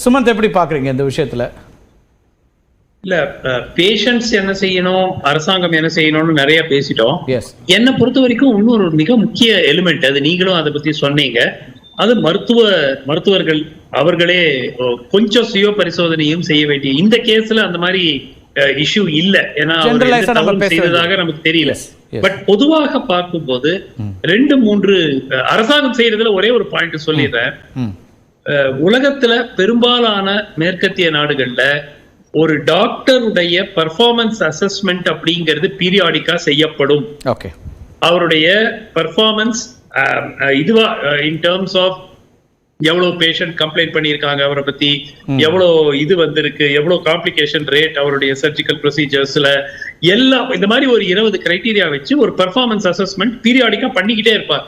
சுமந்த் எப்படி பாக்குறீங்க இந்த விஷயத்துல? இல்ல பேஷண்ட்ஸ் என்ன செய்யணும், அரசாங்கம் என்ன செய்யணும்னு நிறைய பேசிட்டோம். என்னை பொறுத்த வரைக்கும் இன்னொரு மிக முக்கிய எலிமெண்ட், அது நீங்களும் அதை பத்தி சொன்னீங்க, அது மருத்துவர்கள் அவர்களே கொஞ்சம் சுய பரிசோதனையும் செய்ய வேண்டிய. இந்த கேஸ்ல அந்த மாதிரி இஷ்யூ இல்ல, ஏன்னா செய்ததாக நமக்கு தெரியல. பட் பொதுவாக பார்க்கும்போது 2-3 அரசாங்கம் செய்யறதுல ஒரே ஒரு பாயிண்ட் சொல்லிடுறேன். உலகத்துல பெரும்பாலான மேற்கத்திய நாடுகள்ல ஒரு டாக்டருடைய பெர்ஃபார்மன்ஸ் அசஸ்மெண்ட் அப்படிங்கிறது பீரியாடிக்கா செய்யப்படும். அவருடைய பெர்ஃபார்மன்ஸ் இதுவா இன் டர்ம்ஸ் ஆஃப் எவ்வளவு பேஷண்ட் கம்ப்ளைண்ட் பண்ணியிருக்காங்க, அவரை பத்தி எவ்வளவு இது வந்திருக்கு, எவ்வளவு காம்ப்ளிகேஷன் ரேட், அவருடைய சர்ஜிக்கல் ப்ரொசீஜர்ஸ்ல எல்லாம் இந்த மாதிரி ஒரு 20 கிரைட்டீரியா வச்சு ஒரு பெர்ஃபார்மன்ஸ் அசஸ்மெண்ட் பீரியாடிக்கா பண்ணிக்கிட்டே இருப்பார்.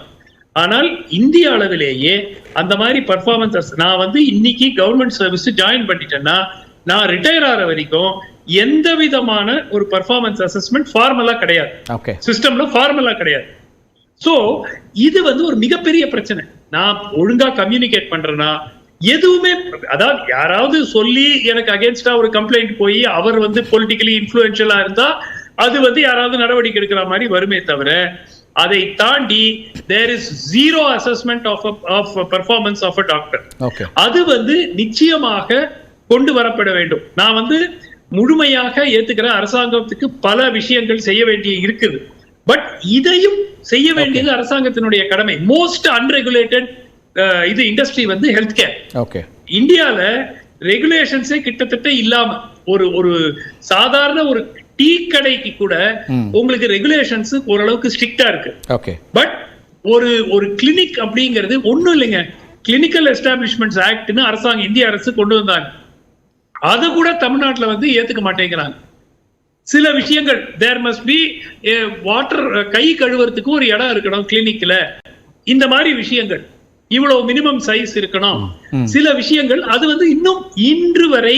ஆனால் இந்திய அளவிலேயே அந்த மாதிரி பெர்ஃபார்மன்ஸ், நான் இன்னைக்கு கவர்மெண்ட் சர்வீஸ் ஜாயின் பண்ணிட்டேன்னா நான் ரிட்டையர் ஆகிற வரைக்கும் எந்த விதமான ஒரு பெர்ஃபார்மன்ஸ் அசஸ்மெண்ட் ஃபார்மலா கிடையாது, சிஸ்டம்ல ஃபார்மலா கிடையாது. சோ இது ஒரு மிகப்பெரிய பிரச்சனை. நான் ஒழுங்கா கம்யூனிகேட் பண்றேன்னா எதுவுமே, அதாவது யாராவது சொல்லி எனக்கு அகேன்ஸ்டா ஒரு கம்ப்ளைண்ட் போய் அவர் பொலிட்டிக்கலி இன்ஃப்ளூயன்ஷியலா இருந்தா அது யாராவது நடவடிக்கை எடுக்கிற மாதிரி வருமே தவிர, அதை தாண்டி there is zero assessment of performance of a doctor. அது நிச்சயமாக கொண்டு வரப்பட வேண்டும். நான் முழுமையாக ஏத்துக்கிற அரசாங்கத்துக்கு பல விஷயங்கள் செய்ய வேண்டிய இருக்குது. பட் இதையும் செய்ய வேண்டியது அரசாங்கத்தினுடைய கடமை. மோஸ்ட் அன்ரெகுலேட்டட் இது இண்டஸ்ட்ரி ஹெல்த் கேர். இந்தியால ரெகுலேஷன்ஸே கிட்டத்தட்ட இல்லாம ஒரு சாதாரண ஒரு டீ கடைக்கு கூட உங்களுக்கு ரெகுலேஷன்ஸ் ஓரளவுக்கு ஸ்ட்ரிக்டா இருக்கு. பட் ஒரு கிளினிக் அப்படிங்கிறது ஒண்ணும் இல்லைங்க. கிளினிக்கல் எஸ்டாப்ளிஷ்மெண்ட்ஸ் ஆக்ட்னு அரசாங்கம் இந்திய அரசு கொண்டு வந்தாங்க. அது கூட தமிழ்நாட்டில் ஏத்துக்க மாட்டேங்கிறாங்க. சில விஷயங்கள் தேர் மஸ்ட் பி வாட்டர், கை கழுவுறதுக்கு ஒரு இடம் இருக்கணும் கிளினிக்ல, இந்த மாதிரி விஷயங்கள், இவ்வளவு மினிமம் சைஸ் இருக்கணும். சில விஷயங்கள் அது இன்னும் இன்று வரை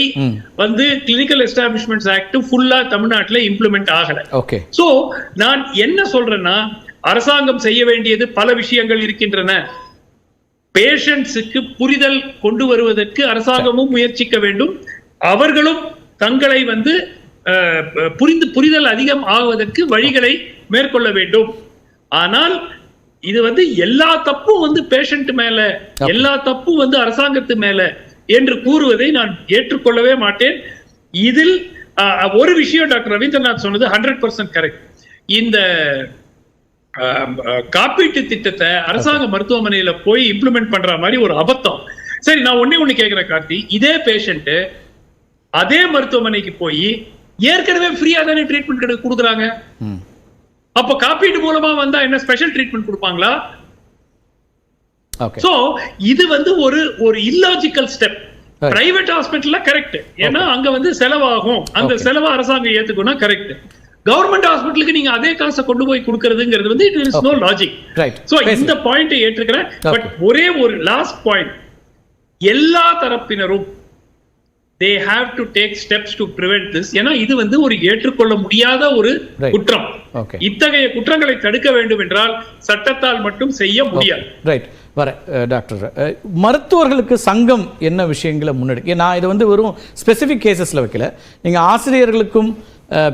கிளினிக்கல் எஸ்டாப்ளிஷ்மெண்ட்ஸ் ஆக்ட் ஃபுல்லா தமிழ்நாட்டில் இம்ப்ளிமெண்ட் ஆகல. சோ நான் என்ன சொல்றேன்னா, அரசாங்கம் செய்ய வேண்டியது பல விஷயங்கள் இருக்கின்றன. பேஷண்ட்ஸுக்கு புரிதல் கொண்டு வருவதற்கு அரசாங்கமும் முயற்சிக்க வேண்டும். அவர்களும் தங்களை புரிதல் அதிகம் ஆகுவதற்கு வழிகளை மேற்கொள்ள வேண்டும். ஆனால் இது எல்லா தப்பும் பேஷண்ட் மேல, எல்லா தப்பும் அரசாங்கத்து மேல என்று கூறுவதை நான் ஏற்றுக்கொள்ளவே மாட்டேன். இதில் ஒரு விஷயம் டாக்டர் ரவீந்திரநாத் சொன்னது 100% கரெக்ட். இந்த காப்பீட்டு திட்டத்தை அரசாங்க மருத்துவமனையில போய் இம்ப்ளிமெண்ட் பண்ற மாதிரி ஒரு அபத்தம். சரி, நான் ஒண்ணு கேட்கிறேன் கார்த்தி, இதே பேஷண்ட் அதே மருத்துவமனைக்கு போய் ஏற்கனவே ஃப்ரீயா தானே ட்ரீட்மெண்ட் கொடுக்குறாங்க. அப்ப காப்பீட்டு மூலமா வந்தா என்ன ஸ்பெஷல் ட்ரீட்மெண்ட் கொடுப்பாங்களா? சோ இது ஒரு இல்லாஜிக்கல் ஸ்டெப். பிரைவேட் ஹாஸ்பிட்டல்ல கரெக்ட், ஏன்னா அங்க செலவாகும், அந்த செலவு அரசாங்கம் ஏத்துக்கணும், கரெக்ட். கவர்மெண்ட் ஹாஸ்பிட்டலுக்கு நீங்க அதே காசை கொண்டு போய் கொடுக்கிறதுங்கிறது it is no logic. So இந்த பாயிண்டை ஏற்றுக்கிறேன். பட் ஒரே ஒரு லாஸ்ட் பாயிண்ட், எல்லா தரப்பினரும் they have to take steps to prevent this. ஏன்னா இது ஒரு ஏற்றுக்கொள்ள முடியாத ஒரு குற்றம். இத்தகைய குற்றங்களை தடுக்க வேண்டும் என்றால் சட்டத்தால் மட்டும் செய்ய முடியாது. ரைட். வர டாக்டர், மருத்துவர்களுக்கு சங்கம் என்ன விஷயங்களை முன்னெடுக்க, நான் இது வெறும் ஸ்பெசிஃபிக் கேசஸ்ல வைக்கல. நீங்க ஆசிரியர்களுக்கும்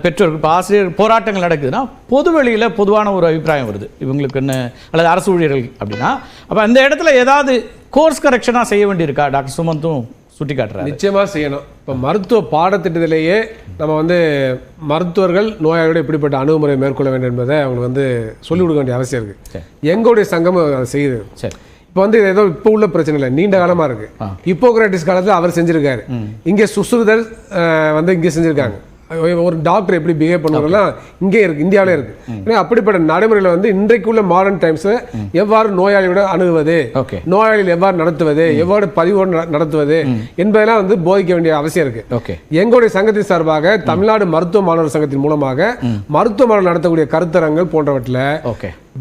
பெற்றோர்கள், இப்போ ஆசிரியர் போராட்டங்கள் நடக்குதுன்னா பொதுவெளியில் பொதுவான ஒரு அபிப்பிராயம் வருது இவங்களுக்கு என்ன, அல்லது அரசு ஊழியர்கள் அப்படின்னா, அப்போ அந்த இடத்துல ஏதாவது கோர்ஸ் கரெக்ஷனாக செய்ய வேண்டியிருக்கா? டாக்டர் சுமந்தும் சுட்டி காட்டுறாரு. நிச்சயமாக செய்யணும். இப்போ மருத்துவ பாடத்திட்டத்திலேயே நம்ம மருத்துவர்கள் நோயாளியோட இப்படிப்பட்ட அணுகுமுறை மேற்கொள்ள வேண்டும் என்பதை அவங்க சொல்லிக் கொடுக்க வேண்டிய அவசியம் இருக்குது. எங்களுடைய சங்கமும் அதை செய்யுது. சரி, இப்போ ஏதோ இப்போ உள்ள பிரச்சனை இல்லை, நீண்ட காலமாக இருக்கு. ஹிப்போக்ராட்டிஸ் காலத்தில் அவர் செஞ்சிருக்காரு, இங்கே சுசுறுதல் இங்கே செஞ்சிருக்காங்க. ஒரு டாக்டர் எப்படி பிஹேவ் பண்ணுறதுலாம் இங்கே இருக்கு, இந்தியாவிலே இருக்கு. ஏன்னா அப்படிப்பட்ட நடைமுறையில் இன்றைக்குள்ள மாடர்ன் டைம்ஸ் எவ்வாறு நோயாளியோட அணுகுவது, நோயாளிகள் எவ்வாறு நடத்துவது, எவ்வாறு பதிவோடு நடத்துவது என்பதெல்லாம் போதிக்க வேண்டிய அவசியம் இருக்கு. எங்களுடைய சங்கத்தின் சார்பாக தமிழ்நாடு மருத்துவ மாணவர் சங்கத்தின் மூலமாக மருத்துவ மாணவர் நடத்தக்கூடிய கருத்தரங்கள் போன்றவற்றில்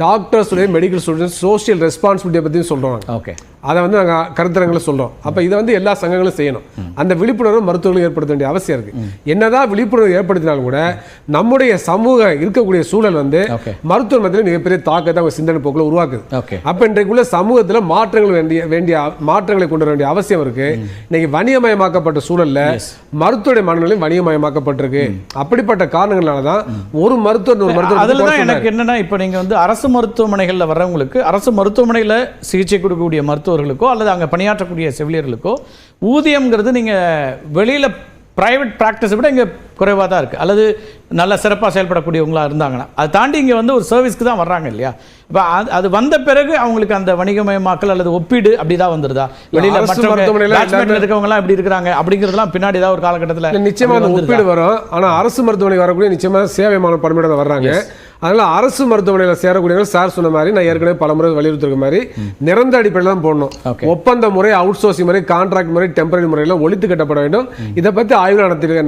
டாக்டர்ஸுடைய மெடிக்கல் ஸ்டூடெண்ட்ஸ் சோஷியல் ரெஸ்பான்சிபிலிட்டியை பற்றியும் சொல்கிறோம். ஓகே, அதை வந்து நாங்கள் கருத்தரங்களை சொல்கிறோம். அப்போ இதை வந்து எல்லா சங்கங்களும் செய்யணும். அந்த விழிப்புணர்வு மருத்துவர்களும் ஏற்படுத்த வேண்டிய அவசியம் இருக்குது. என்னதான் விழிப்புணர்வு ஏற்படுத்தினாலும் கூட நம்முடைய சமூகம் இருக்கக்கூடிய சூழல் வந்து மருத்துவ மத்தியில் மிகப்பெரிய தாக்கத்தை அவங்க சிந்தனை போக்கில் உருவாக்குது. அப்போ இன்றைக்குள்ள சமூகத்தில் மாற்றங்கள் வேண்டிய மாற்றங்களை கொண்டு வர வேண்டிய அவசியம் இருக்கு. இன்னைக்கு வணிகமயமாக்கப்பட்ட சூழல்ல மருத்துவ மனநிலையும் வணிகமயமாக்கப்பட்டிருக்கு. அப்படிப்பட்ட காரணங்களால தான் ஒரு மருத்துவர் ஒரு மருத்துவர் எனக்கு என்னன்னா, இப்போ நீங்க வந்து அரசு மருத்துவமனைகளில் வர்றவங்களுக்கு, அரசு மருத்துவமனையில் சிகிச்சை கொடுக்கக்கூடிய மருத்துவர்களுக்கோ அல்லது அங்கே பணியாற்றக்கூடிய செவிலியர்களுக்கோ ஊதியம்ங்கிறது நீங்கள் வெளியில் ப்ரைவேட் ப்ராக்டிஸை விட இங்கே குறைவாக தான் இருக்குது, அல்லது நல்ல சிறப்பாக செயல்படக்கூடியவங்களாக இருந்தாங்கன்னா. அதை தாண்டி இங்கே வந்து ஒரு சர்வீஸ்க்கு தான் வர்றாங்க இல்லையா? இப்போ அது வந்த பிறகு அவங்களுக்கு அந்த வணிகமயமாக்கல் அல்லது ஒப்பீடு அப்படி தான் வந்துருதா? வெளியில் மருத்துவமனையில் இருக்கவங்கலாம் எப்படி இருக்கிறாங்க அப்படிங்கிறதுலாம் பின்னாடி ஏதாவது ஒரு காலகட்டத்தில் நிச்சயமாக ஒப்பீடு வரும். ஆனால் அரசு மருத்துவமனை வரக்கூடிய நிச்சயமாக சேவைமான பணியிட வர்றாங்க. அதனால் அரசு மருத்துவமனையில் சேரக்கூடியவங்க சார் சொன்ன மாதிரி, நான் ஏற்கனவே பல முறை வலியுறுத்திருக்க மாதிரி நிரந்தர அடிப்படையில் தான் போடணும். ஒப்பந்த முறை, அவுட் சோர்சிங் முறை, கான்ட்ராக்ட் முறை, டெம்பரரி முறையெல்லாம் ஒழித்து கட்டப்பட வேண்டும். இதை பற்றி ஆய்வு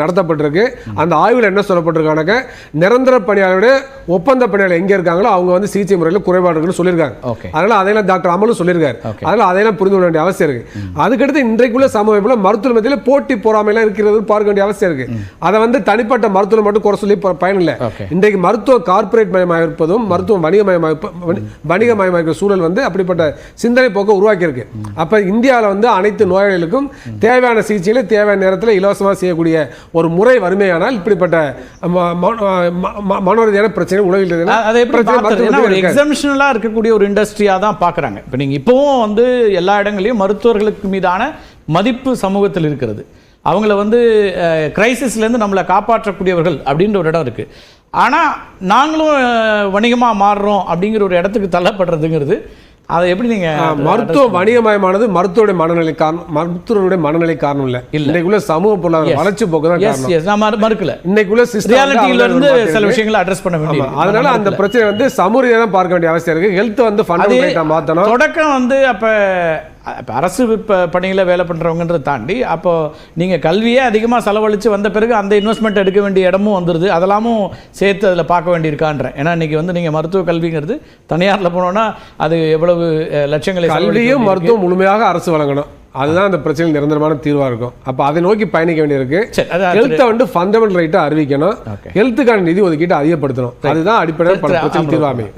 நடத்தப்பட்டிருக்கு. அந்த ஆய்வில் என்ன சொல்லப்பட்டிருக்காங்க, நிரந்தர பணியாளருடைய ஒப்பந்த பணியாளர் எங்கே இருக்காங்களோ அவங்க வந்து சிகிச்சை முறையில் குறைபாடுகள் சொல்லியிருக்காங்க. அதனால் அதையெல்லாம் டாக்டர் அமலும் சொல்லியிருக்காரு. அதனால் அதையெல்லாம் புரிந்து கொள்ள வேண்டிய அவசியம் இருக்கு. அதுக்கடுத்து இன்றைக்குள்ள சமூகத்தில் மருத்துவ மத்தியில் போட்டி பொறாமையெல்லாம் இருக்கிறது பார்க்க வேண்டிய அவசியம் இருக்கு. அதை வந்து தனிப்பட்ட மருத்துவம் மட்டும் குறை சொல்லி பயனில்லை. இன்றைக்கு மருத்துவ கார்பரேட் மயமாக இருப்பதும் மருத்துவம் வணிகமயமாக சூழல் வந்து அப்படிப்பட்ட சிந்தனை போக்க உருவாக்கி இருக்கு. அப்ப இந்தியாவில் வந்து அனைத்து நோயாளிகளுக்கும் தேவையான சிகிச்சைகளை தேவையான நேரத்தில் இலவசமாக செய்யக்கூடிய ஒரு முறை வறுமையானால் இப்படிப்பட்ட மனோரீதியான பிரச்சனை உலகில் எக்ஸம்ஷனலா இருக்கக்கூடிய ஒரு இண்டஸ்ட்ரியா தான் பார்க்குறாங்க. இப்போ நீங்க இப்பவும் வந்து எல்லா இடங்களையும் மருத்துவர்களுக்கு மீதான மதிப்பு சமூகத்தில் இருக்கிறது. அவங்கள வந்து கிரைசிஸ்லேருந்து நம்மளை காப்பாற்றக்கூடியவர்கள் அப்படின்ற ஒரு இடம் இருக்குது. ஆனால் நாங்களும் வணிகமாக மாறுறோம் அப்படிங்கிற ஒரு இடத்துக்கு தள்ளப்படுறதுங்கிறது, அதை எப்படி நீங்கள் மருத்துவ வணிகமயமானது மருத்துவருடைய மனநிலை காரணம், மருத்துவருடைய மனநிலை காரணம் இல்லை. இன்னைக்குள்ள சமூக பொருளாதார வளர்ச்சி போக்கு தான் காரணம். மறுக்கல, இன்னைக்குள்ள ரியாலிட்டியிலிருந்து சில விஷயங்களை அட்ரஸ் பண்ண வேண்டியது. அதனால அந்த பிரச்சனை வந்து சமூக தான் பார்க்க வேண்டிய அவசியம் இருக்கு. ஹெல்த் வந்து ஃபண்டமெண்டலா மாற்றணும். தொடக்கம் வந்து அப்போ அரசு பணியில் வேலை பண்ணுறவங்கன்றதை தாண்டி அப்போ நீங்கள் கல்வியே அதிகமாக செலவழித்து வந்த பிறகு அந்த இன்வெஸ்ட்மெண்ட் எடுக்க வேண்டிய இடமும் வந்துடுது. அதெல்லாமும் சேர்த்து அதில் பார்க்க வேண்டியிருக்கான்றேன். ஏன்னா இன்றைக்கி வந்து நீங்கள் மருத்துவ கல்விங்கிறது தனியாரில் போனோன்னா அது எவ்வளவு லட்சங்களை, கல்வியும் மருத்துவம் முழுமையாக அரசு வழங்கணும். அதுதான் அந்த பிரச்சனை நிரந்தரமான தீர்வாக இருக்கும். அப்போ அதை நோக்கி பயணிக்க வேண்டியிருக்கு. ஹெல்த்தை வந்து ஃபண்டமெண்டல் ரைட்டாக அறிவிக்கணும். ஹெல்த்துக்கான நிதி ஒதுக்கீட்டை அதிகப்படுத்தணும். அதுதான் அடிப்படையில் பல பிரச்சனை தீர்வாகும்.